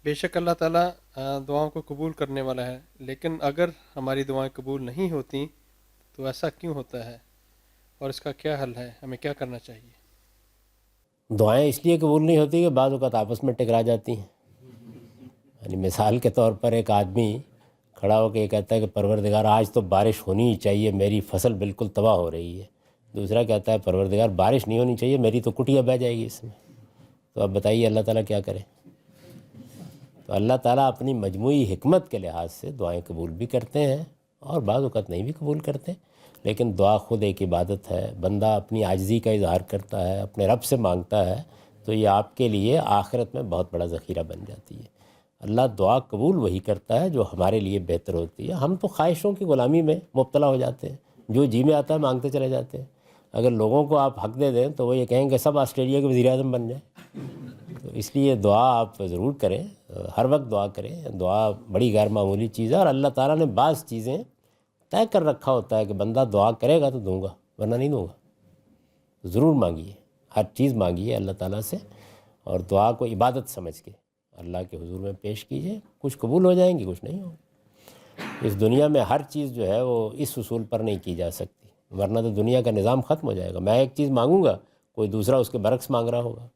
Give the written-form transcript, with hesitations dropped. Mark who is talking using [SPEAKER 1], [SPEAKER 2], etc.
[SPEAKER 1] بے شک اللہ تعالیٰ دعاؤں کو قبول کرنے والا ہے، لیکن اگر ہماری دعائیں قبول نہیں ہوتیں تو ایسا کیوں ہوتا ہے اور اس کا کیا حل ہے؟ ہمیں کیا کرنا چاہیے؟
[SPEAKER 2] دعائیں اس لیے قبول نہیں ہوتی کہ بعض اوقات آپس میں ٹکرا جاتی ہیں. یعنی مثال کے طور پر ایک آدمی کھڑا ہو کے یہ کہتا ہے کہ پروردگار آج تو بارش ہونی ہی چاہیے، میری فصل بالکل تباہ ہو رہی ہے. دوسرا کہتا ہے پروردگار بارش نہیں ہونی چاہیے، میری تو کٹیا بہہ جائے گی اس میں. تو اب بتائیے اللہ تعالیٰ کیا کرے؟ تو اللہ تعالیٰ اپنی مجموعی حکمت کے لحاظ سے دعائیں قبول بھی کرتے ہیں اور بعض اوقات نہیں بھی قبول کرتے. لیکن دعا خود ایک عبادت ہے، بندہ اپنی عاجزی کا اظہار کرتا ہے، اپنے رب سے مانگتا ہے، تو یہ آپ کے لیے آخرت میں بہت بڑا ذخیرہ بن جاتی ہے. اللہ دعا قبول وہی کرتا ہے جو ہمارے لیے بہتر ہوتی ہے. ہم تو خواہشوں کی غلامی میں مبتلا ہو جاتے ہیں، جو جی میں آتا ہے مانگتے چلے جاتے ہیں. اگر لوگوں کو آپ حق دے دیں تو وہ یہ کہیں کہ سب آسٹریلیا کے وزیر اعظم بن جائیں. تو اس لیے دعا آپ ضرور کریں، ہر وقت دعا کریں. دعا بڑی غیر معمولی چیز ہے، اور اللہ تعالیٰ نے بعض چیزیں طے کر رکھا ہوتا ہے کہ بندہ دعا کرے گا تو دوں گا، ورنہ نہیں دوں گا. ضرور مانگیے، ہر چیز مانگیے اللہ تعالیٰ سے، اور دعا کو عبادت سمجھ کے اللہ کے حضور میں پیش کیجئے. کچھ قبول ہو جائیں گی، کچھ نہیں ہوں. اس دنیا میں ہر چیز جو ہے وہ اس اصول پر نہیں کی جا سکتی، ورنہ تو دنیا کا نظام ختم ہو جائے گا. میں ایک چیز مانگوں گا، کوئی دوسرا اس کے برعکس مانگ رہا ہوگا.